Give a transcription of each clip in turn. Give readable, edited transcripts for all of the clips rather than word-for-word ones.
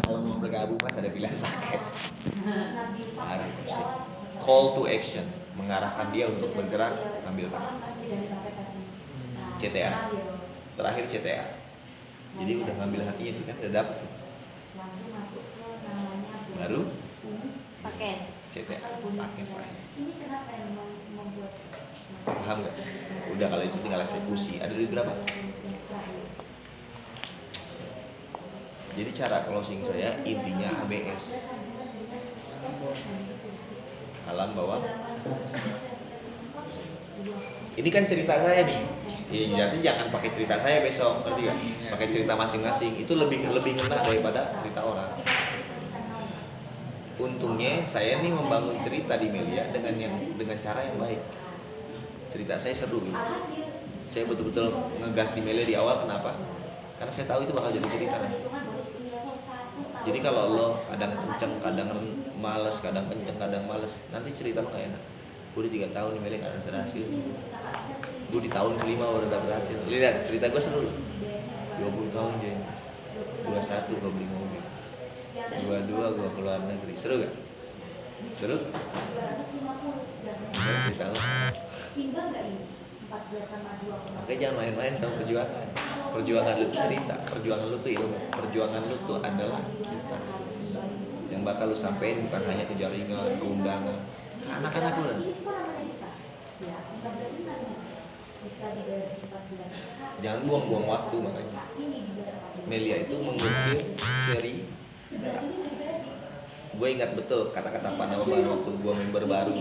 kalau mau bergabung mas ada pilihan paket. Harus call to action, mengarahkan dia untuk bergerak ambil paket. CTA terakhir CTA, jadi udah ngambil hatinya itu kan udah dapet tuh. Baru paket CTA paket. Paham nggak? Udah kalau itu tinggal eksekusi. Ada duit berapa? Jadi cara closing saya intinya ABS, alam bawah. Ini kan cerita saya nih. Ya, jadi jangan pakai cerita saya besok, ngerti gak? Pakai cerita masing-masing. Itu lebih ngena daripada cerita orang. Untungnya saya nih membangun cerita di Melia dengan cara yang baik. Cerita saya seru gitu. Saya betul-betul ngegas di Melia di awal. Kenapa? Karena saya tahu itu bakal jadi cerita kan. Jadi kalau lo kadang kenceng, kadang males, kadang kenceng, kadang males, nanti cerita lo gak enak. Gue udah 3 tahun di Melia gak ada hasil. Gue di tahun kelima udah dapet hasil. Lihat cerita gue seru. 20 tahun James. 21 gue beli mobil. 22 gue keluar negeri. Seru gak? Seru? Gimana cerita lo? Makanya jangan main-main sama perjuangan. Perjuangan lu tuh cerita, perjuangan lu tuh ilmu, perjuangan lu tuh adalah kisah yang bakal lu sampein, bukan hanya ke jaringan, ke undangan, ke anak-anak lu. Jangan buang-buang waktu. Makanya Melia itu mengukir seri. Gue ingat betul kata-kata Panawabana waktu gue member baru.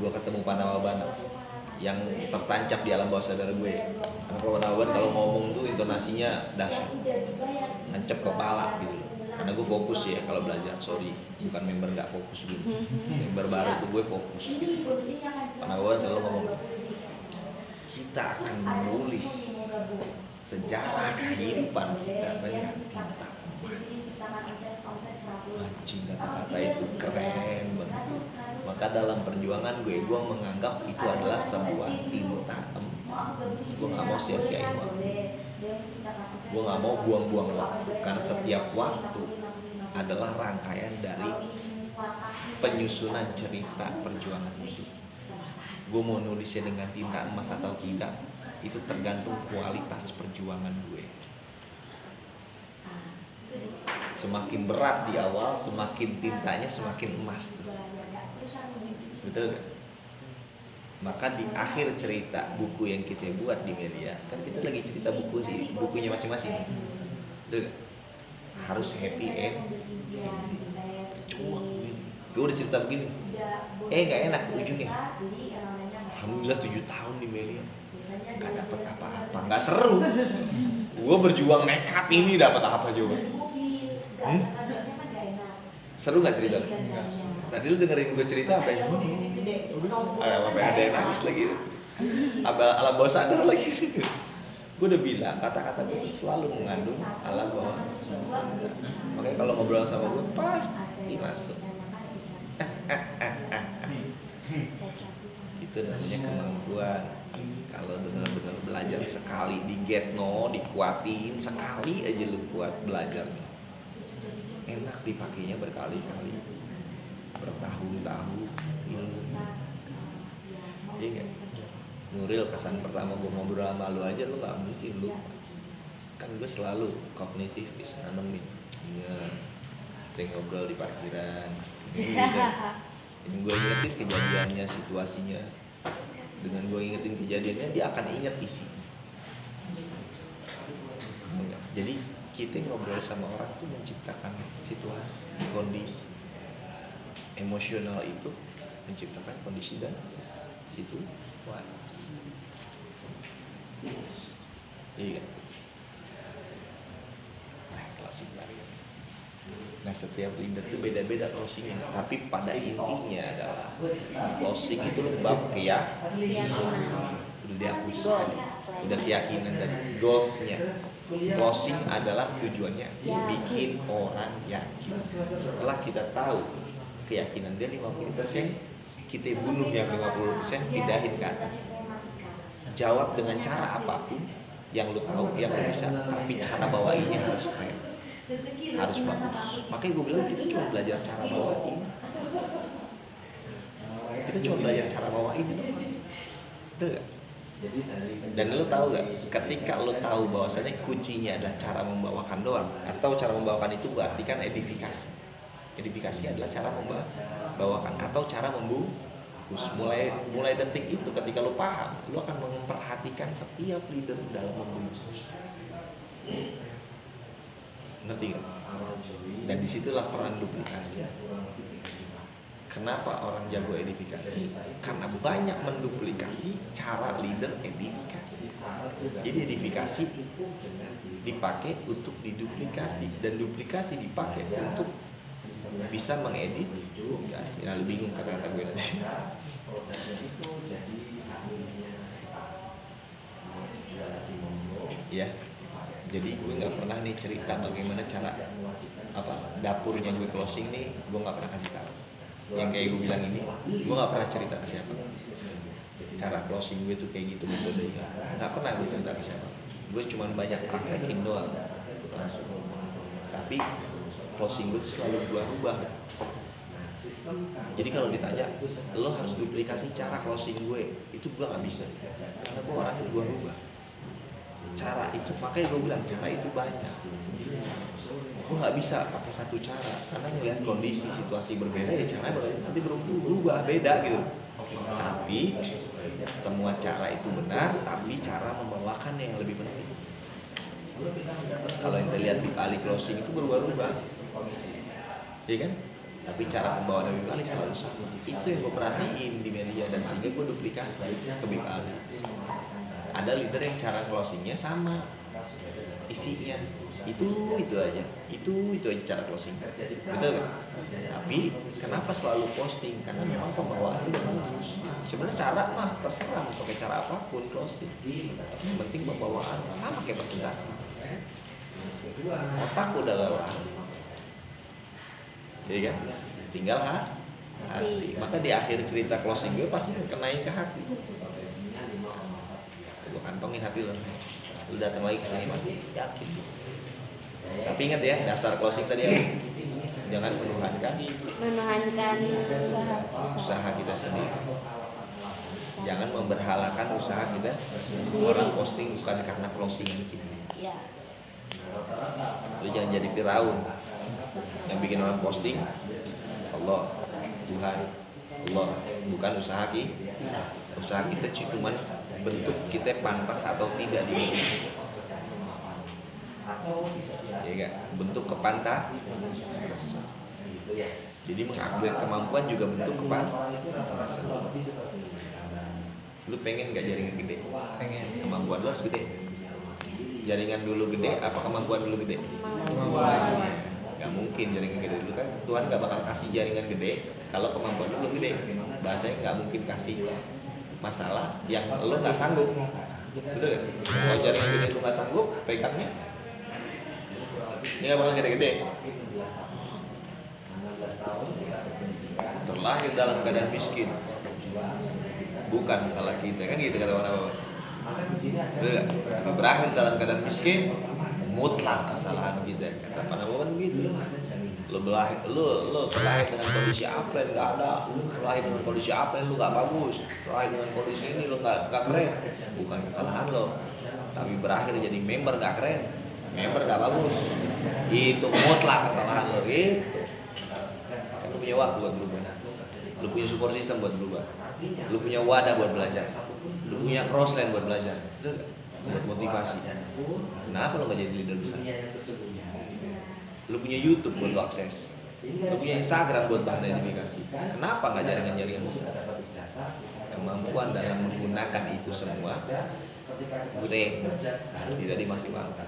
Gue ketemu Panawabana yang tertancap di alam bawah sadar gue. Karena Panawabana kalau ngomong tuh intonasinya dahsyat, nancep kepala gitu. Karena gue fokus ya kalau belajar, sorry, bukan member gak fokus dulu. Member baru tuh gue fokus. Panawabana selalu ngomong, kita akan menulis sejarah kehidupan kita dengan tinta emas. Anjing, kata-kata itu keren banget. Maka dalam perjuangan gue menganggap itu adalah sebuah tinta emas. Gue gak mau sia-siain waktu. Gue gak mau buang-buang waktu. Karena setiap waktu adalah rangkaian dari penyusunan cerita perjuangan hidup. Gue mau nulisnya dengan tinta emas atau tidak, itu tergantung kualitas perjuangan gue. Semakin berat di awal, semakin tintanya semakin emas tuh. Betul gak? Maka di akhir cerita buku yang kita buat di Melia, kan kita lagi cerita buku sih, bukunya masing-masing. Betul gak? Harus happy end. Cuak begini. Gue udah cerita begini. Gak enak ujungnya. Alhamdulillah 7 tahun di Melia gak dapet apa-apa, gak seru. Gue berjuang nekat ini dapet apa coba? Seru gak cerita? Tadi lu dengerin gue cerita apa ya? Ada yang nangis lagi. Alam bawah sadar lagi. Gue udah bilang kata-kata gue tuh selalu mengandung alam bawah. Makanya kalau ngobrol sama gue pasti masuk. Itu namanya kemampuan. Kalau benar-benar belajar sekali di get dikuatin sekali aja lu kuat belajar, enak dipakainya berkali-kali, bertahun-tahun. Iya nggak? Nuril, kesan pertama gue ngobrol sama lu aja lu nggak mungkin lupa. Kan gue selalu kognitif bisa nanemin. Ingat, kita ngobrol di parkiran. Ini gue ingetin kejadiannya, situasinya. Dengan gue ingetin kejadiannya, dia akan inget isinya. Jadi kita ngobrol sama orang tuh menciptakan situasi, kondisi. Emosional itu menciptakan kondisi dan situasi. Iya. Closing lagi. Nah, setiap leader itu beda-beda closingnya, tapi pada intinya adalah closing itu bab keyakinan. Udah dihapus, udah keyakinan dan goalsnya. Closing adalah tujuannya bikin orang yakin. Setelah kita tahu keyakinan dia 50%, kita bunuh yang 50%, pindahin ke atas. Jawab dengan cara apapun yang lu tahu, yang lu bisa, tapi cara bawainnya harus keren. harus bagus. Makanya gue bilang kita cuma belajar cara bawain. Kita cuma belajar cara bawain doang. Betul gak? Dan lo tahu gak, ketika lo tahu bahwasannya kuncinya adalah cara membawakan doang, atau cara membawakan itu berarti kan edifikasi. Edifikasi adalah cara membawakan atau cara membungkus. Mulai detik itu ketika lo paham, lo akan memperhatikan setiap leader dalam membungkus. Ngerti gak? Dan disitulah peran duplikasi. Kenapa orang jago edifikasi? Karena banyak menduplikasi cara leader edifikasi. Jadi edifikasi dipakai untuk diduplikasi, dan duplikasi dipakai untuk bisa mengeditasi. Nah, lu bingung kata-kata gue nanti. Ya, jadi gue nggak pernah nih cerita bagaimana cara dapurnya gue closing nih, gue nggak pernah kasih tahu. Yang kayak gue bilang ini, gue nggak pernah cerita ke siapa. Cara closing gue tuh kayak gitu metodenya, nggak pernah gue cerita ke siapa. Gue cuma banyak praktekin doang langsung. Tapi closing gue tuh selalu gue rubah. Jadi kalau ditanya, lo harus duplikasi cara closing gue, itu gue nggak bisa, karena gue orangnya gue rubah. Cara itu, makanya gue bilang cara itu banyak. Gue nggak bisa pakai satu cara, karena melihat kondisi situasi berbeda ya caranya nanti berubah beda gitu. Tapi semua cara itu benar, tapi cara membawakannya yang lebih penting. Kalau kita lihat di kali closing itu berubah-ubah, ya kan? Tapi cara pembawaan Bip Ali selalu sama. Itu yang gue perhatiin di media, dan sehingga gue duplikasi ke Bip Ali. Ada leader yang cara closingnya sama, isinya itu aja cara closing, betul kan? Tapi kenapa selalu posting? Karena memang pembawaannya udah bagus. Sebenarnya cara mas terserah mau pakai cara apapun closing, tapi yang penting pembawaannya sama kayak presentasi. Otak udah lelah, ya kan? Tinggal hati. Maka di akhir cerita closing gue pasti kenain ke hati. Gue kantongin hati lo. Lu datang lagi ke sini pasti yakin. Tapi ingat ya, dasar closing tadi ya, jangan menuhankan usaha kita sendiri. Jangan memberhalakan usaha kita sendiri. Orang posting bukan karena closing kita. Ya. Lu jangan jadi Firaun yang bikin orang posting Allah, Tuhan, Allah, bukan usaha kita. Usaha kita cuma bentuk kita pantas atau tidak di ya, bentuk kepantasan. Jadi mengupgrade kemampuan juga bentuk kepantasan. Lu pengen gak jaringan gede? Pengen. Kemampuan lu harus gede. Jaringan dulu gede, apa kemampuan dulu gede? Kemampuan. Gak mungkin jaringan gede dulu kan. Tuhan gak bakal kasih jaringan gede kalau kemampuan lu belum gede. Bahasanya gak mungkin kasih masalah yang lu gak sanggup. Betul gak? Kalau jaringan gede lu gak sanggup pegangnya, ini gak bakal gede-gede. Terlahir dalam keadaan miskin, bukan salah kita, kan gitu kata mana-mana. Berakhir dalam keadaan miskin, mutlak kesalahan kita, kata mana-mana begitu. Lo terlahir dengan kondisi aplen nggak ada, terlahir dengan kondisi aplen lu nggak bagus, terlahir dengan kondisi ini lu nggak keren, bukan kesalahan lo. Tapi berakhir jadi member nggak keren, member nggak bagus, itu mutlak kesalahan lo gitu. Kan lu punya waktu buat berubah, lu punya support system buat berubah, lu punya wadah buat belajar, lu punya crossline buat belajar, buat motivasi. Kenapa lo nggak jadi leader besar? Lu punya YouTube buat lo akses, lu punya Instagram buat bahan identifikasi. Kenapa nggak jaringan-jaringan besar? Kemampuan dalam menggunakan itu semua gede, tidak dimaksimalkan.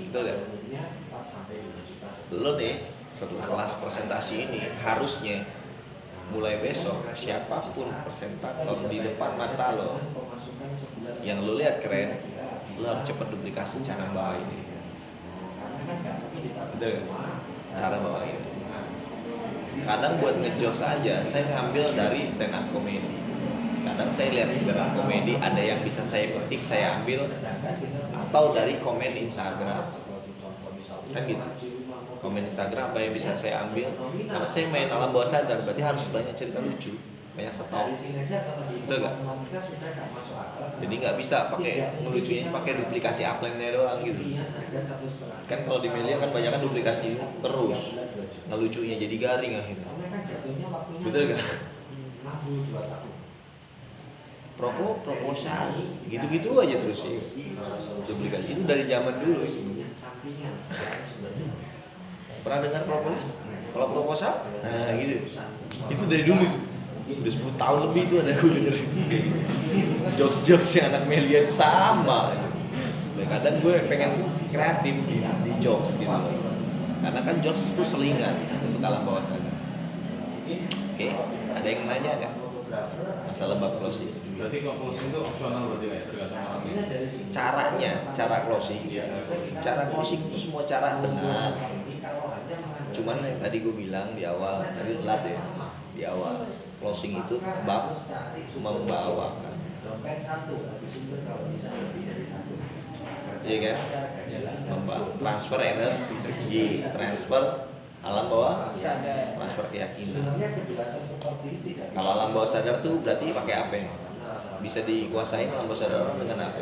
Betul ya? Lo nih setelah kelas presentasi ini harusnya mulai besok siapapun presentator di depan mata lo yang lo lihat keren, lo harus cepat duplikasi cara bawa ini. Betul, cara bawa ini. Kadang buat ngejokes aja saya ngambil dari stand up comedy. Kadang saya lihat stand up comedy ada yang bisa saya petik, saya ambil atau dari komen Instagram, kan gitu. Komen Instagram apa yang bisa saya ambil, karena saya main alam bawah sadar, berarti harus banyak cerita lucu, banyak stok, betul nggak? Jadi nggak bisa pakai ngelucunya pakai duplikasi upline-nya doang gitu. Kan kalau di media kan banyak kan duplikasi terus, ngelucunya jadi garing akhirnya, betul nggak? Proposal gitu-gitu aja terus ya. Duplikasi itu dari zaman dulu. Pernah dengar proposal? Kalau proposal, nah gitu. Itu dari dulu tuh. Udah 10 tahun lebih itu ada gue denger itu kayak gitu. Jokes-jokes yang anak media sama. Dan kadang gue pengen kreatif di jokes gitu. Karena kan jokes itu selingan untuk alam bawah sadar. Oke, ada yang nanya nggak? Masalah bab closing. Berarti kalau closing itu opsional berarti ya, tergantung orangnya. Cara closing. Cara closing itu semua cara benar. Cuman yang tadi gue bilang di awal, tadi telat ya. Di awal, closing itu bab membawakan. Iya kan? Transfer energi, transfer alam bawah transfer keyakinan. Kalau alam bawah sadar tuh berarti pakai apa? Bisa dikuasain alam bawah sadar orang dengan apa?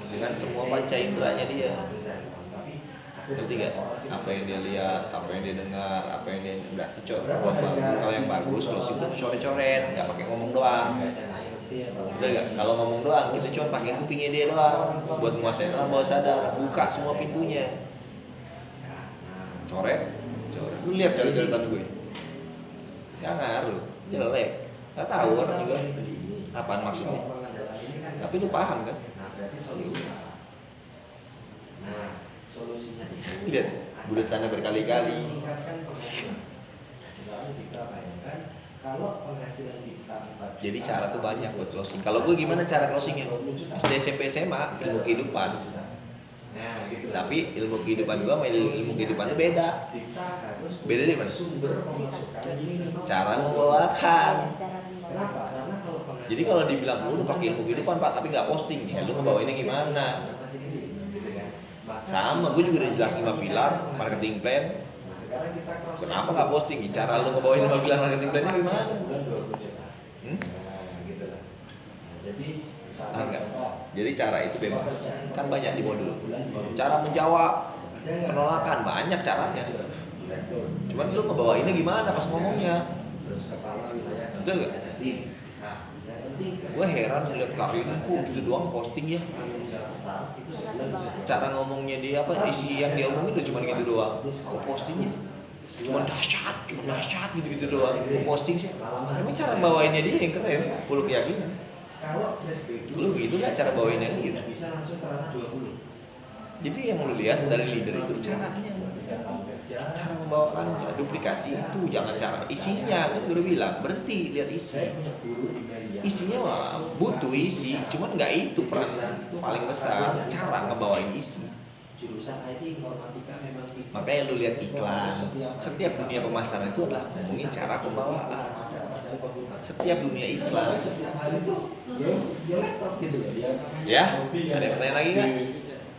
Dengan semua panca inderanya dia. Ngerti gak? Apa yang dia lihat, apa yang dia dengar, apa yang dia berarti kalau yang bagus kalau situ coret-coret, nggak pakai ngomong doang. Betul gak? Kalau ngomong doang kita cuma pakai kupingnya dia doang buat menguasai alam bawah sadar, buka semua pintunya. Coret. Lu lihat coret-coretan gue. Gak ngaruh, jelek. Gak tahu orang juga apaan maksudnya. Tapi lu paham kan? Lihat, buletannya berkali-kali. Jadi cara tuh banyak buat closing. Kalau gue gimana cara closingnya? SD, SMP, SMA, ilmu kehidupan. Tapi ilmu kehidupan gue sama ilmu kehidupannya beda. Beda di mana? Cara membawakan. Jadi kalau dibilang lu pakai ilmu kehidupan Pak, tapi nggak posting, ya lu ngebawainnya gimana? Sama, gue juga udah jelas 5 pilar marketing plan. Kenapa nggak posting? Cara lu ngebawain 5 pilar marketing plan-nya gimana? Enggak. Jadi cara itu bebas. Kan banyak di modul. Cara menjawab penolakan banyak caranya. Cuman lu ngebawainnya gimana pas ngomongnya? Betul nggak? Gue heran lihat Karina kok gitu doang posting ya. Cara ngomongnya dia apa isi yang dia omongin udah cuma gitu doang. Kok postingnya cuma dahsyat gitu doang. Kok posting sih? Emang cara bawainnya dia yang keren, full keyakinan. Lu gitu kan cara bawainnya gitu. Jadi yang lu lihat dari leader itu caranya, cara membawakannya, duplikasi itu jangan cara isinya kan gue udah bilang berhenti lihat isi. Isinya mah butuh isi, cuman nggak itu peran paling besar, cara ngebawain isi. Makanya lu lihat iklan, setiap dunia pemasaran itu adalah ngomongin cara pembawaan. Setiap dunia iklan. Ya, ada yang pertanyaan lagi nggak?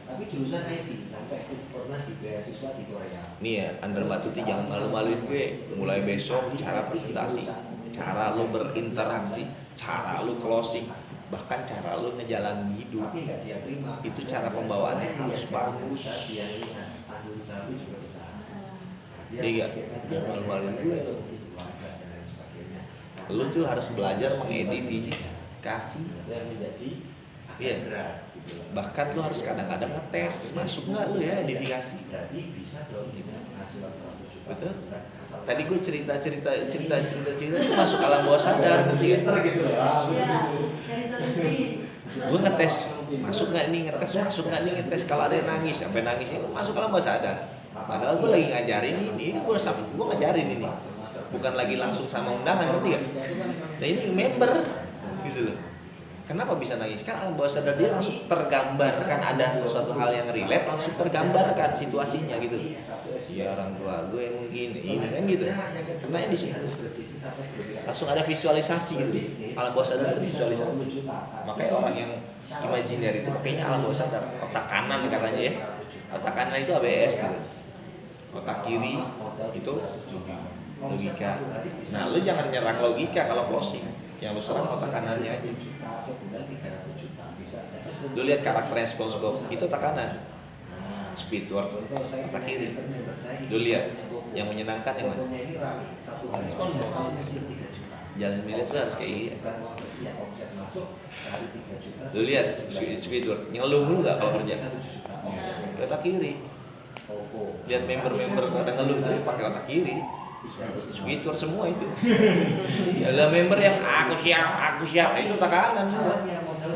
Tapi jurusan IT sampai aku pernah di beasiswa di Korea. Nih ya, Anda Mbak Tuti jangan malu-maluin gue. Mulai besok cara presentasi, cara lu berinteraksi, cara lu closing, bahkan cara lu ngejalanin hidup. Itu cara pembawaannya harus bagus. Iya, jangan malu-maluin gue. Lu tuh harus belajar mengedifikasi. Iya. Bahkan lu harus kadang-kadang ngetes masuk nggak lu ya edifikasi. Betul. Tadi gue cerita itu masuk alam bawah sadar gitu. Gue ngetes masuk nggak nih ngetes kalau ada yang nangis sampai nangis itu masuk alam bawah sadar. Padahal gue lagi ngajarin ini, gue ngajarin ini. Bukan lagi langsung sama undangan, ngerti gak? Nah ini member gitu loh. Kenapa bisa nangis? Kan alam bawah sadar dia langsung tergambarkan, ada sesuatu hal yang relate, langsung tergambarkan situasinya gitu. Ya orang tua gue mungkin ini kan gitu. Karena di situ langsung ada visualisasi gitu. Alam bawah sadar ada visualisasi. Makanya orang yang imajiner itu pakainya alam bawah sadar. Otak kanan katanya ya. Otak kanan itu ABS gitu. Otak kiri itu logika. Nah, lu jangan nyerang logika kalau closing. Yang lu serang otak kanannya aja. Lu lihat karakter SpongeBob itu otak kanan. Squidward otak kiri. Lu lihat yang menyenangkan yang mana? Jalan milih tuh harus kayak gini. Lu lihat Squidward ngeluh lu nggak kalau kerja? Otak kiri. Lihat member-member pada ngeluh tuh pakai otak kiri. Squidward semua itu. Ada member yang aku siap, itu otak kanan semua.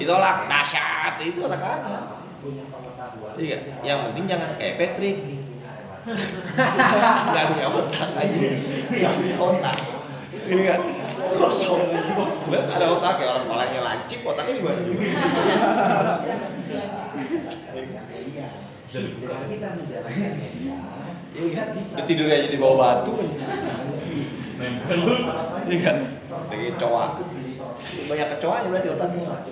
Ditolak, dahsyat, itu otak kanan. Iya, yang penting jangan kayak Patrick. Gak punya otak aja, gak punya otak. Ini kan kosong. Ada otak kayak orang kepalanya lancip, otaknya di mana? Bisa dibuka. Iya kan? Tidur aja di bawah batu. Nempel. Iya kan? Lagi kecoa. Banyak kecoanya berarti otaknya.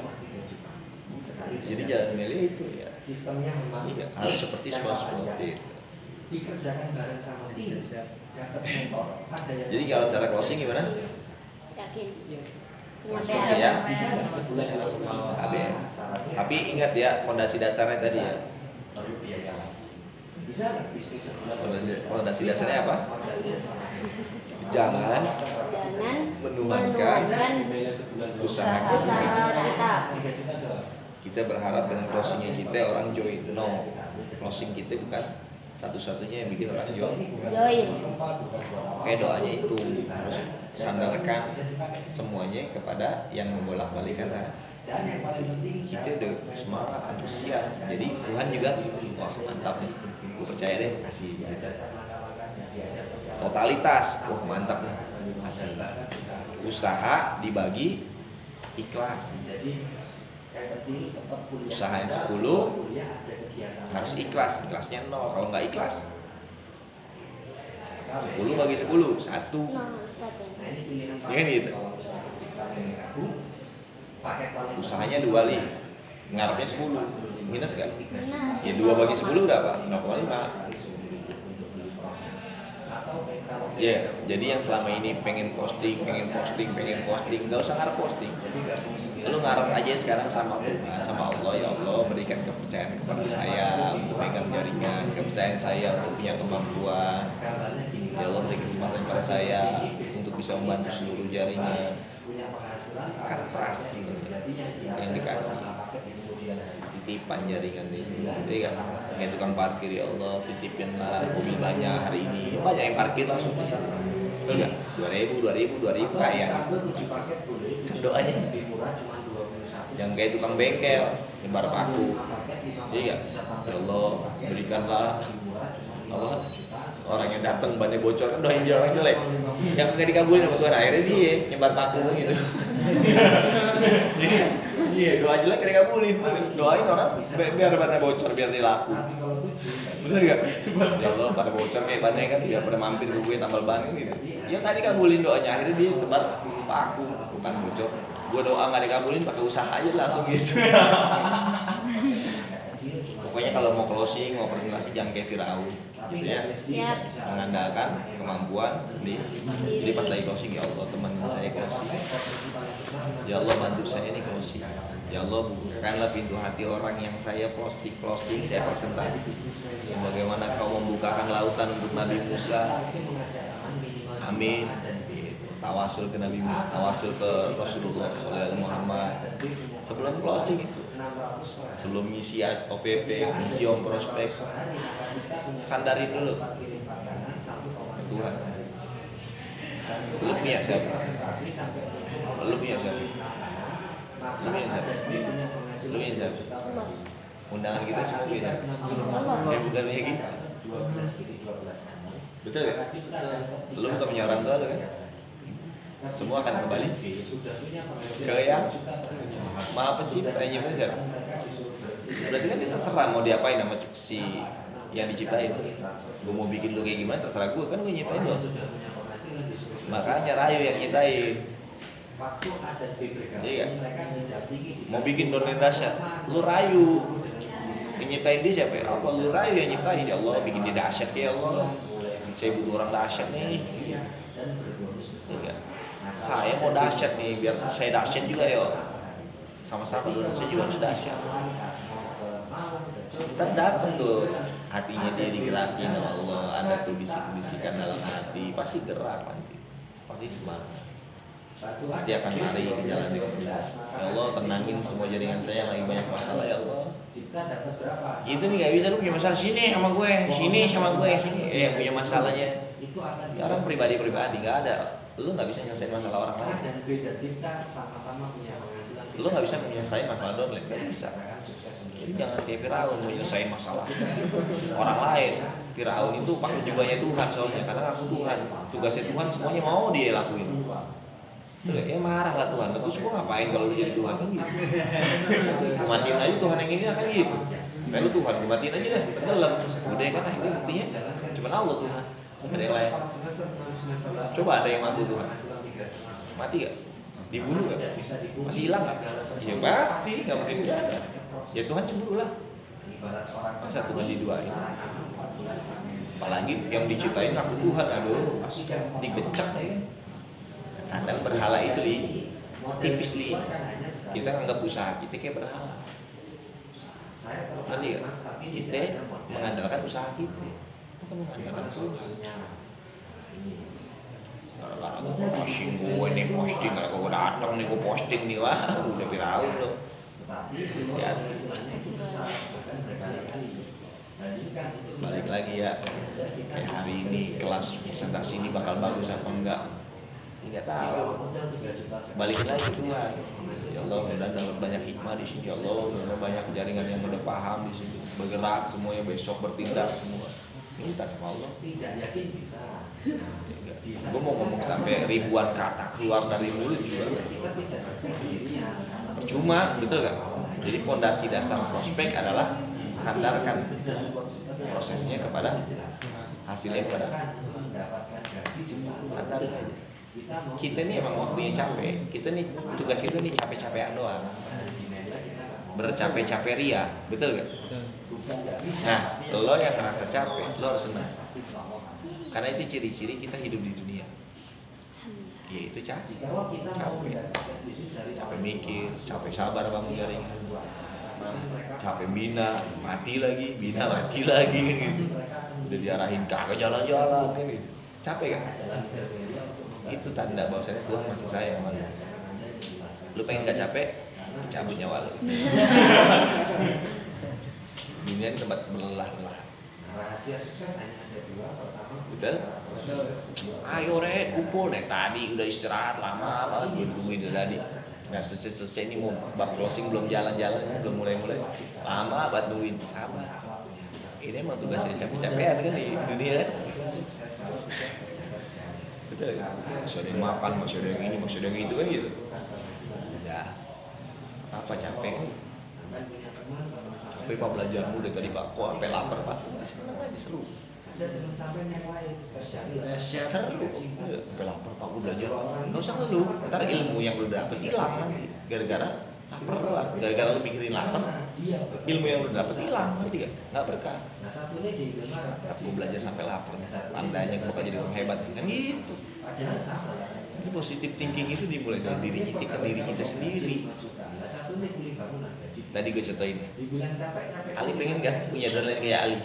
Jadi jalan milih itu ya. Sistemnya memang Iya, harus seperti SpongeBob itu. dikerjakan bareng sama tim. Dapat motor. Ada yang Jadi kalau cara closing gimana? Yakin. Seperti ya. bisa nggak sebulan kalau ABS. Tapi ingat ya fondasi dasarnya tadi ya. Bisa nggak bisnis sebulan? Fondasi dasarnya apa? Jangan Menuhankan usaha usaha kita. kita berharap dengan closingnya kita orang join. No, closing kita bukan satu-satunya yang bikin orang join. Join. Kayak doanya itu harus sandarkan semuanya kepada yang membolak-balikan kita udah semangat, antusias. Jadi Tuhan juga, wah mantap nih, gue percaya deh kasih totalitas, wah mantap nih kasih usaha dibagi ikhlas. Usaha yang 10 harus ikhlas, ikhlasnya 0. Kalau nggak ikhlas 10 bagi 10 1. Satu. Ya kan gitu. Usahanya 2 li, ngarepnya 10, minus kan? Minus. Ya 2 bagi 10 udah apa? 0,5. Ya, jadi yang selama ini pengen posting, nggak usah ngarep posting. Lu ngarep aja sekarang sama Tuhan, sama Allah. Ya Allah, berikan kepercayaan kepada saya untuk pegang jaringan, kepercayaan saya untuk punya kemampuan. Ya Allah, beri kesempatan kepada saya untuk bisa membantu seluruh jaringan. Kan trust yang dikasih, titipan jaringan itu. Jadi kan, kayak tukang parkir, ya Allah, titipinlah mobil banyak hari ini. Banyak yang parkir langsung. Betul nggak? 2.000 kayak. Kan doanya. Yang kayak tukang bengkel, nyebar paku. Iya nggak? Ya Allah, berikanlah apa? Orang yang datang bannya bocor kan doain dia orang jelek. Yang kagak dikabulin sama Tuhan, akhirnya dia nyebar paku gitu. Iya, doa jelek gak dikabulin. Doain orang biar bannya bocor, biar dia laku. Bener gak? Ya Allah, pada bocor kayak bannya kan biar pada mampir ke gue tambal ban gitu. Ya tadi kabulin doanya, akhirnya dia tebar paku, bukan bocor. Gue doa gak dikabulin pakai usaha aja langsung gitu. Pokoknya kalau mau closing, mau presentasi jangan kayak Firaun gitu ya. Siap. Mengandalkan kemampuan sendiri. Jadi pas lagi closing, ya Allah teman saya closing. Ya Allah bantu saya nih closing. Ya Allah bukakanlah pintu hati orang yang saya closing, saya presentasi. Sebagaimana kau membukakan lautan untuk Nabi Musa. Amin. Tawasul ke Nabi Musa, tawasul ke Rasulullah Sallallahu Muhammad. Sebelum closing itu, sebelum misi OPP, misi Om Prospek, sandarin dulu ke Tuhan. Lu punya siapa? Lu punya siapa? Lu punya siapa? Lu punya siapa? Undangan kita semua punya siapa? Ya bukan punya kita. Betul gak? Lu bukan punya orang tua lu kan? semua akan kembali ke yang Maha Pencipta yang nyiptain siapa? Berarti kan dia terserah mau diapain sama si yang diciptain. Gue mau bikin lu kayak gimana terserah gue, kan gue nyiptain lo. Makanya rayu yang nyiptain. Iya gak? Mau bikin donor dahsyat, lu rayu. Yang nyiptain dia siapa? Ya Allah, lu rayu yang nyiptain. Ya Allah, bikin dia dahsyat ya Allah. Saya butuh orang dahsyat nih. Iya. Saya mau dahsyat nih, biar saya dahsyat juga ya. Sama-sama dulu, saya juga harus dahsyat. Ntar dateng tuh hatinya dia digerakin Allah, ada tuh bisik-bisikan dalam hati, pasti gerak nanti, pasti semangat, pasti akan lari ke jalan yang benar. Ya Allah, tenangin semua jaringan saya yang lagi banyak masalah ya Allah. Itu nih gak bisa, lu punya masalah sini sama gue, sini sama gue, sini. Yang punya masalahnya ya orang pribadi nggak ada. Lu nggak bisa nyelesain masalah orang lain. Lu nggak bisa menyelesaikan masalah doang, nggak bisa. Jadi jangan kayak Firaun mau nyelesain masalah orang lain. Firaun itu pakai jubahnya Tuhan soalnya, karena aku Tuhan. Tugasnya Tuhan semuanya mau dia lakuin. Ya marah lah Tuhan. Terus gua ngapain kalau lu jadi Tuhan kan gitu. Matiin aja Tuhan yang ini kan gitu. Kayak lu Tuhan, dimatiin aja dah, tenggelam. Udah kan akhirnya buktinya cuma Allah Tuhan. Ada yang lain. Coba ada yang mati Tuhan. Mati gak? Dibunuh gak? Masih hilang gak? Ya pasti, gak mungkin gak ada. Ya Tuhan cemburu lah. Masa Tuhan diduain? Apalagi yang diciptain aku Tuhan. Aduh, digecek ya. Kadang berhala itu li tipis li. Kita anggap usaha kita kayak berhala. Nanti kita mengandalkan usaha kita. Bukan mengandalkan Tuhan. Gara-gara gue posting gue nih, posting gara gue datang nih, gue posting nih, wah udah Firaun loh. Ya. Balik lagi ya, kayak hari ini kelas presentasi ini bakal bagus apa enggak? Nggak tahu. Balik lagi Tuhan. Ya Allah, mudah-mudahan dapat banyak hikmah di sini. Ya Allah, mudah-mudahan banyak jaringan yang udah paham di sini, bergerak semuanya besok bertindak semua. Minta sama Allah. Gue mau ngomong sampai ribuan kata keluar dari mulut juga percuma, betul gak? Jadi fondasi dasar prospek adalah sandarkan prosesnya kepada hasilnya kepada sadar aja. Kita nih emang waktunya capek. Kita nih tugas kita nih capek-capekan doang. Bercapek-capek ria, betul gak? Nah, lo yang merasa capek, lo harus senang. Karena itu ciri-ciri kita hidup di dunia. Yaitu capek. Capek mikir, capek sabar bangun jaringan. Capek bina, mati lagi gitu. Udah diarahin kagak jalan-jalan gitu. Capek kan? Itu tanda bahwasanya Tuhan masih sayang sama lu. Lu pengen gak capek? Cabut nyawa lu. Dunia ini tempat berlelah-lelah. Rahasia sukses hanya ada dua. Pertama, betul? Ayo re, kumpul nih. Tadi udah istirahat lama banget, gue tungguin dari tadi. Nggak selesai ini mau bab closing belum jalan-jalan, belum mulai-mulai. Lama banget nungguin, sabar. Ini emang tugasnya capek-capekan kan di dunia kan? Betul ya? Masih ada yang makan, masih ada yang ini, masih ada yang itu kan gitu. Ya, apa capek kan? Capek pak belajarmu dari tadi pak, kok sampai lapar pak? Senang aja, seru. Seru, sampai lapar pak, gue belajar. Gak usah ngeluh, ntar ilmu yang lu dapet hilang nanti. Gara-gara lapar doang, gara-gara lu mikirin lapar, ilmu yang lu dapet hilang, ngerti gak? Gak berkah. Aku belajar sampai lapar, tandanya gue bakal jadi orang hebat, kan gitu. Jadi positive thinking itu dimulai dari diri kita sendiri. Tadi gue contohin, Ali pengen gak punya downline kayak Ali?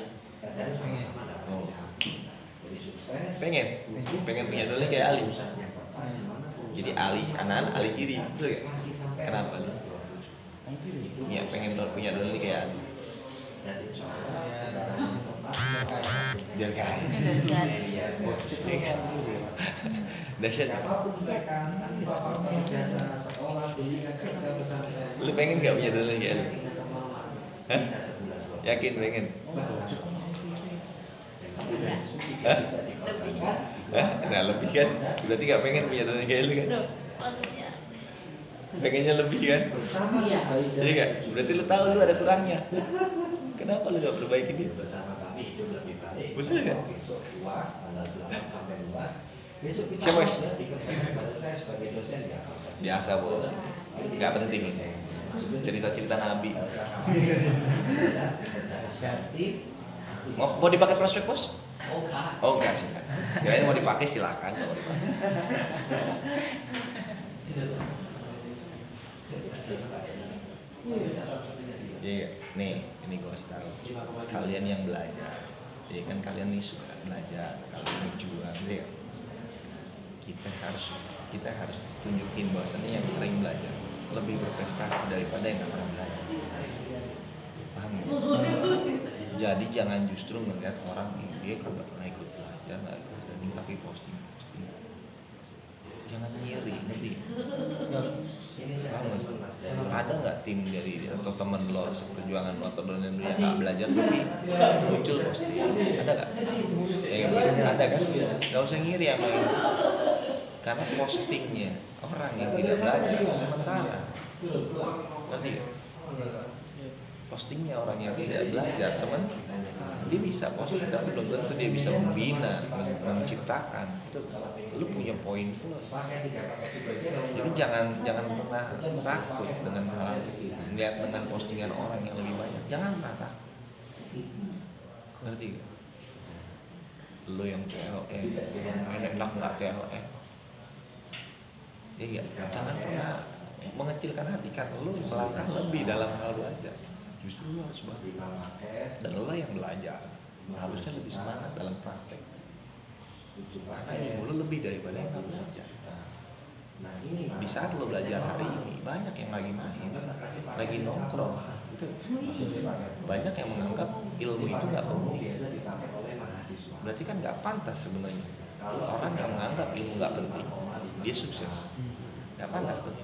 Oh. Pengen punya downline kayak Ali. Jadi Ali kanan, Ali kiri, betul gak? Kenapa Ali? Ya pengen punya downline kayak Ali. Biar kaya. Dahsyat. Lu pengen gak punya downline kayak Ali? Hah? Yakin pengen? Hah? Hah? Nah lebih kan, berarti gak pengen punya teman kayak lu kan? Pengennya lebih kan? Sama ya. Jadi gak? Berarti lu tahu lu ada kurangnya. Kenapa lu gak perbaiki dia? Bersama kami hidup lebih baik. Betul nggak? Besok luas, tanggal 8 sampai luas. Besok kita Siapa? harus dikerjakan pada saya sebagai dosen ya. Biasa bos, gak penting ini. Cerita-cerita Nabi. Mau dipakai prospek bos? Oh kak. Oh enggak sih. Kirain mau dipakai silahkan. Mau dipakai. Iya, nih ini gue harus tahu. Kalian yang belajar, ya kan kalian nih suka belajar, kalian berjuang, ya. Kita harus tunjukin bahwasannya yang sering belajar lebih berprestasi daripada yang nggak pernah belajar. Paham nggak? Jadi jangan justru melihat orang dia kagak pernah ikut belajar, nggak ikut training tapi posting. Jangan nyiri, ngerti? Paham nggak sih? Ada nggak tim dari atau teman lo seperjuangan lo atau dosen lo yang nggak belajar tapi muncul posting? Ada nggak? Ada kan? Nggak usah ngiri sama ini. Karena postingnya orang yang tidak belajar sementara, ngerti nggak? Postingnya orang yang tidak belajar sementara dia bisa posting tapi belum tentu dia bisa membina, menciptakan. Itu lu punya poin plus. Jadi jangan pernah takut dengan hal lihat dengan postingan orang yang lebih banyak. Jangan pernah takut. Ngerti gak? Lu yang TLE, main enak nggak TLE? Iya, jangan pernah mengecilkan hati karena lu melangkah lebih dalam hal belajar. Justru lu harus bangkit. Dan lo yang belajar harusnya lebih semangat dalam praktek. Karena ilmu lu lebih daripada yang nggak belajar. Di saat lo belajar hari ini banyak yang lagi main, lagi nongkrong, gitu. Banyak yang menganggap ilmu itu nggak penting. Berarti kan nggak pantas sebenarnya. Orang yang menganggap ilmu nggak penting, dia sukses. Nggak pantas tuh.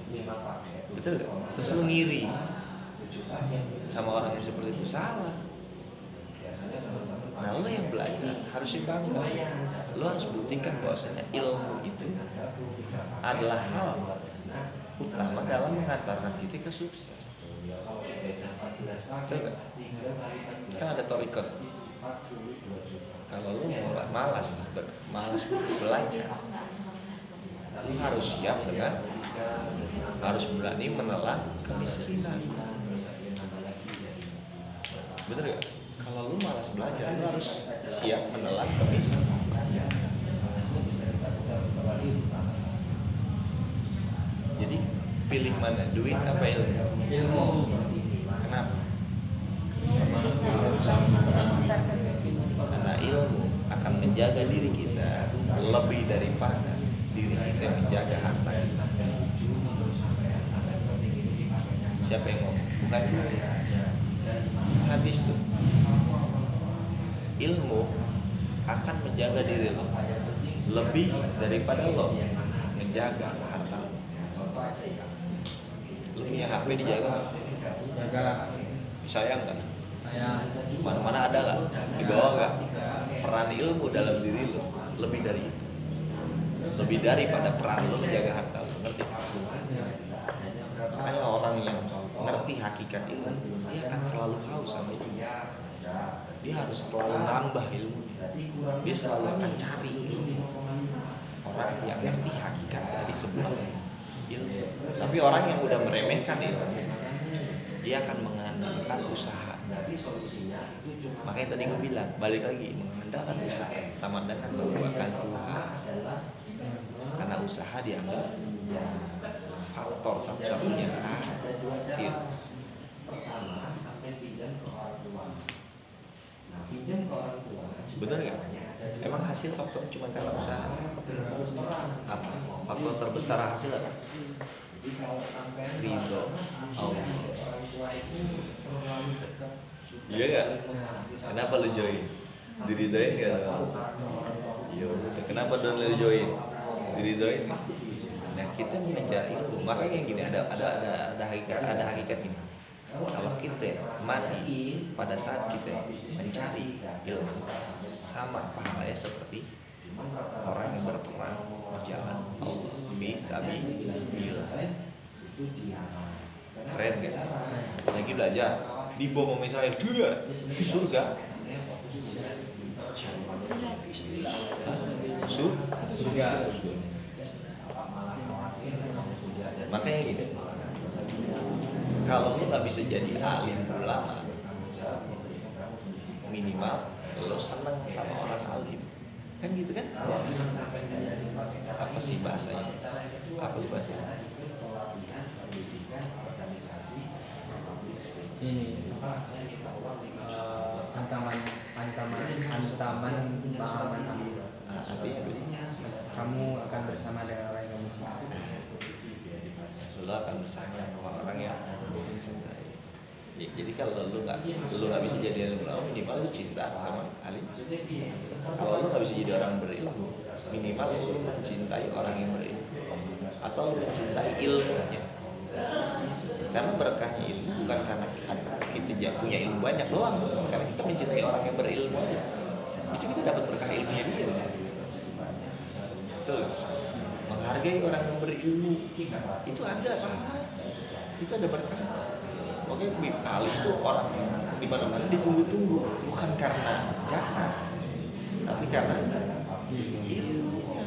Betul gak? Terus lo ngiri sama orang yang seperti itu, salah. Nah lo yang belajar harusnya bangga. Lo harus buktikan bahwasanya ilmu itu adalah hal utama dalam mengantarkan kita ke sukses. Coba kan ada torikot. Kalau lo mau malas belajar, lo harus siap dengan harus berani menelan kemiskinan. Betul gak? Kalau lu malas belajar, lu harus siap menelan kemiskinan. Jadi pilih mana? Duit apa ilmu? Ilmu. Kenapa? Bisa Karena ilmu akan menjaga diri kita lebih daripada diri kita menjaga harta kita. Siapa yang ngomong? Bukan hadis tuh. Ilmu akan menjaga diri lo lebih daripada lo menjaga harta lo. Lo punya HP dijaga nggak? Jaga. Sayang kan? Saya Mana-mana ada nggak? Di bawah nggak? Peran ilmu dalam diri lo lebih dari itu. Lebih daripada peran lo menjaga harta lo. Ngerti? Makanya orang yang ngerti hakikat ilmu, dia akan selalu haus sama itu. Dia harus selalu nambah ilmu. Dia selalu akan cari ilmu. Orang yang ngerti hakikat dari sebuah ilmu. Tapi orang yang udah meremehkan ilmu, dia akan mengandalkan usaha. Makanya tadi gue bilang, balik lagi, mengandalkan usaha sama dengan melupakan Tuhan. Karena usaha dianggap faktor satu-satunya hasil. Bener gak? Emang hasil faktor cuma karena usaha? Apa? Faktor terbesar hasil apa? Ridho Allah. Iya gak? Kenapa lu join? Diridoin gak? Iya udah. Kenapa lu join? Diridoin gak? Nah kita mengejar ilmu. Makanya yang gini ada hakikat ini. Kalau kita mati pada saat kita mencari ilmu, sama pahalanya seperti orang yang berperang berjalan Allah fisabilillah. Keren kan? Lagi belajar di bom misalnya dia di surga. Surga. Makanya gitu. Kalau lu nggak bisa jadi alim ulama, minimal lo seneng sama orang alim, kan gitu kan? Apa sih bahasanya? Apa sih bahasanya? Ini antaman pengalaman kamu. Artinya Kamu akan bersama dengan orang yang kamu cintai. lo akan bersama sama orang yang mencintai. Ya, jadi kalau lu nggak bisa jadi alim ulama, minimal lu cinta sama alim. Kalau lu nggak bisa jadi orang berilmu, minimal lu mencintai orang yang berilmu atau lu mencintai ilmunya. Karena berkahnya ilmu bukan karena kita punya ilmu banyak doang, karena kita mencintai orang yang berilmu. Itu kita dapat berkah ilmunya dia. Betul. Menghargai orang yang berilmu itu ada apa? Itu ada berkah. Makanya Habib Alim itu orang yang di mana-mana ditunggu-tunggu, bukan karena jasa, tapi karena ilmunya.